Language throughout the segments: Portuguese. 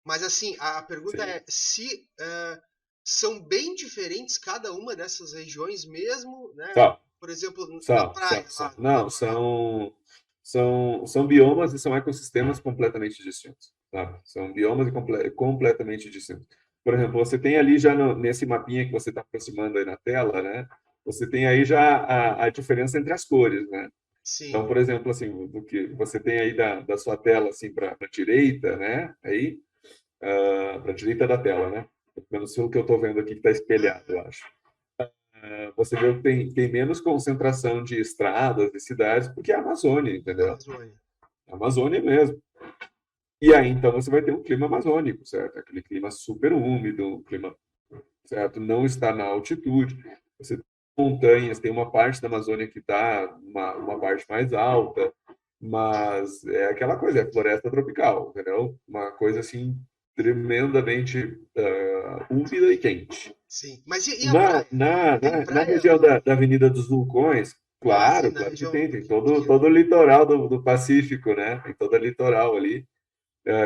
Mas assim, a pergunta Sim. é se são bem diferentes cada uma dessas regiões mesmo, né? Só, Por exemplo, na só, só, praia só. lá no Não, litoral. são biomas e são ecossistemas completamente distintos, sabe? São biomas completamente distintos. Por exemplo, você tem ali já nesse mapinha que você está aproximando aí na tela, né? Você tem aí já a diferença entre as cores, né? Então, Sim. por exemplo, assim, do que você tem aí da sua tela assim para a direita, né? Aí, para a direita da tela, né? Pelo menos o que eu estou vendo aqui que está espelhado, Aham. eu acho. Você vê que tem menos concentração de estradas, de cidades, porque é a Amazônia, entendeu? Amazônia. A Amazônia mesmo. E aí, então, você vai ter um clima amazônico, certo? Aquele clima super úmido, um clima, certo? Não está na altitude. Você tem montanhas, tem uma parte da Amazônia que está uma parte mais alta, mas é aquela coisa, é floresta tropical, entendeu? Uma coisa assim tremendamente úmida e quente. Sim. Mas e a Na, praia? na, Tem na, na praia região lá? da Avenida dos Vulcões, Ah, sim, claro, na claro que região tem que todo o litoral do Pacífico, né? Tem todo o litoral ali,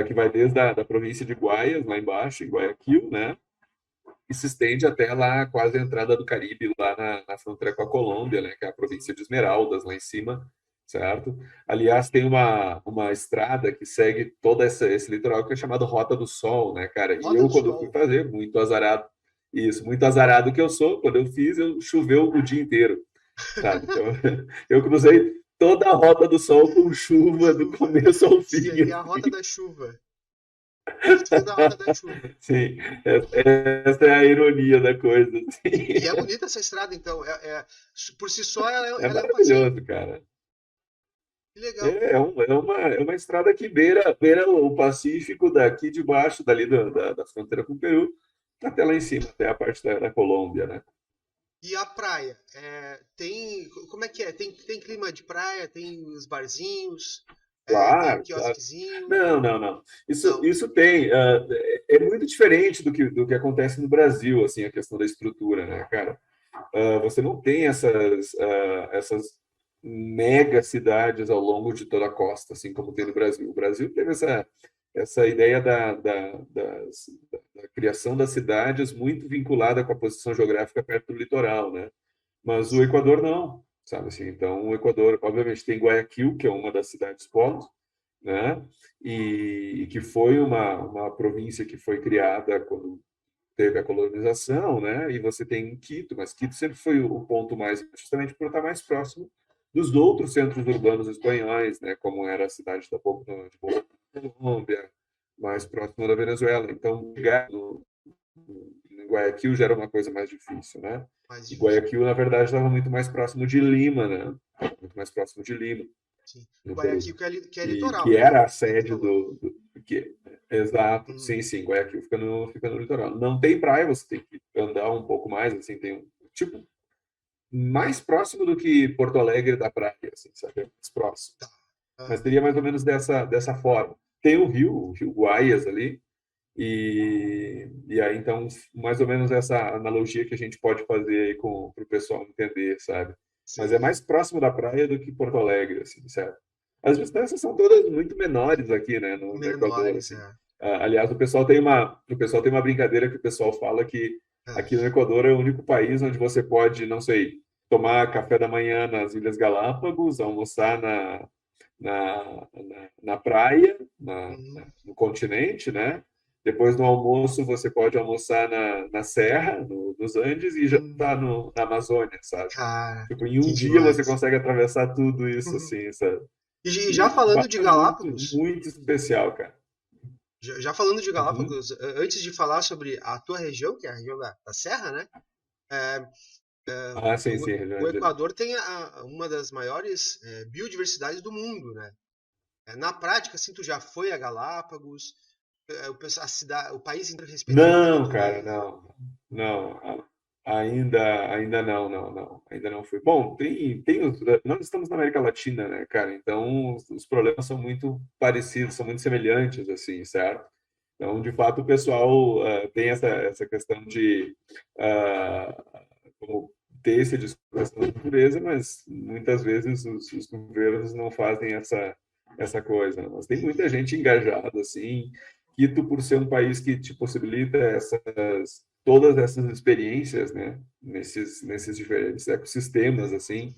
que vai desde da província de Guaias, lá embaixo, em Guayaquil, né? E se estende até lá, quase a entrada do Caribe, lá na fronteira com a Colômbia, né? Que é a província de Esmeraldas, lá em cima, certo? Aliás, tem uma estrada que segue todo esse litoral que é chamado Rota do Sol, né, cara? E Rota eu, do quando fui Sol. fazer, muito azarado, isso, muito azarado que eu sou, quando eu fiz, choveu o dia inteiro, sabe? Então, eu cruzei toda a Rota do Sol com chuva do Chuva. começo ao fim, Sim, é a rota assim. da chuva. Pertinho da rota da chuva. Sim, essa é a ironia da coisa, E é assim. bonita essa estrada, então. Por si só, É ela é um passeio. maravilhoso, cara. Que legal. É uma estrada que beira o Pacífico daqui de baixo, dali da fronteira com o Peru, até lá em cima, até a parte da Colômbia, né? E a praia? Tem. Como é que é? Tem clima de praia? Tem os barzinhos? Tem Claro, claro. quiosquezinho? Não, não, não. Isso, Não. isso tem. É muito diferente do que acontece no Brasil, assim, a questão da estrutura, né, cara? Você não tem essas mega cidades ao longo de toda a costa, assim como tem no Brasil. O Brasil teve essa ideia da criação das cidades muito vinculada com a posição geográfica perto do litoral, né? Mas o Sim. Equador não, sabe assim? Então, o Equador, obviamente, tem Guayaquil, que é uma das cidades polos, né? E que foi uma província que foi criada quando teve a colonização, né? E você tem Quito, mas Quito sempre foi o ponto mais, justamente por estar mais próximo dos outros centros urbanos espanhóis, né? Como era a cidade de Bogotá, Colômbia, mais próximo da Venezuela. Então, chegar em Guayaquil já era uma coisa mais difícil, né? Mais E difícil. Guayaquil, na verdade, estava muito mais próximo de Lima, né? Muito mais próximo de Lima, Sim. no Peru. Guayaquil, que é E litoral, que né? era a Que tu sede falou. exato, Hum. sim, sim, Guayaquil fica no litoral. Não tem praia, você tem que andar um pouco mais, assim, tem tipo, mais próximo do que Porto Alegre da praia, assim, sabe? Mais próximo. Tá. Mas Aham. teria mais ou menos dessa forma. Tem o Rio Guaias ali, e aí, então, mais ou menos essa analogia que a gente pode fazer aí para o pessoal entender, sabe? Mas é Sei. mais próximo da praia do que Porto Alegre, assim, certo? As distâncias são todas muito menores aqui, né, no Equador, Menores, assim. é. Aliás, o pessoal tem uma brincadeira que o pessoal fala que Ah, aqui no Equador é o único país onde você pode, não sei, tomar café da manhã nas Ilhas Galápagos, almoçar na praia, uhum. no continente, né? Depois do almoço, você pode almoçar na Serra, nos Andes, e jantar Hum. na Amazônia, sabe? Cara, Tipo, em que um dia você demais. consegue atravessar tudo isso, assim, sabe? E já E falando de muito, Galápagos, muito especial, cara. já falando de Uhum. Galápagos, antes de falar sobre a tua região, que é a região da Serra, né? É, Ah, sim, sim, região o Angelina. Equador tem uma das maiores biodiversidades do mundo, né? Na prática, assim, tu já foi a Galápagos, a cidade, o país inteiro respeita Não, muito, cara, né? não. Não, ainda não, não, não. Ainda não fui. Bom, nós estamos na América Latina, né, cara? Então, os problemas são muito parecidos, são muito semelhantes, assim, certo? Então, de fato, o pessoal tem essa questão de como ter esse discurso da natureza, mas muitas vezes os governos não fazem essa coisa, né? Mas tem muita gente engajada, assim, Quito, por ser um país que te possibilita todas essas experiências, né, nesses diferentes ecossistemas, assim,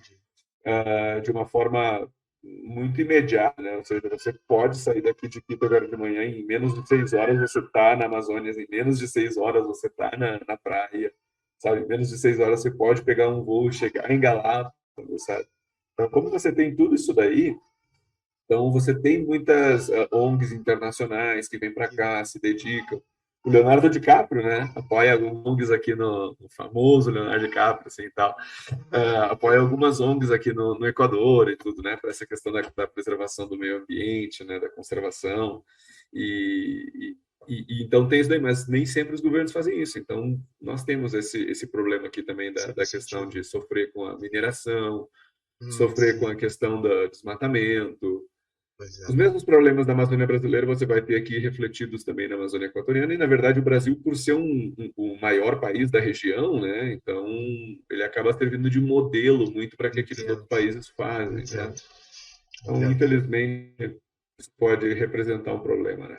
Entendi. de uma forma muito imediata, né? Ou seja, você pode sair daqui de Quito agora de manhã, em menos de 6 horas você está na Amazônia, em menos de 6 horas você está na praia, sabe? Em menos de 6 horas você pode pegar um voo, chegar em Galápagos, sabe? Então, como você tem tudo isso daí, então, você tem muitas ONGs internacionais que vêm para cá, se dedicam. O Leonardo DiCaprio, né, apoia algumas ONGs aqui no famoso Leonardo DiCaprio, assim, e tal. Apoia algumas ONGs aqui no Equador e tudo, né, para essa questão da preservação do meio ambiente, né, da conservação. E, então tem isso daí, mas nem sempre os governos fazem isso. Então, nós temos esse problema aqui também da Faz questão sentido. de sofrer com a mineração, sofrer com Sim, a questão do desmatamento. pois Os é. mesmos problemas da Amazônia brasileira você vai ter aqui refletidos também na Amazônia equatoriana, e na verdade o Brasil, por ser o maior país da região, né, então ele acaba servindo de modelo muito para que aqueles outros Entendo, países fazem, sabe? entendo, Então, entendo. infelizmente, isso pode representar um problema, né?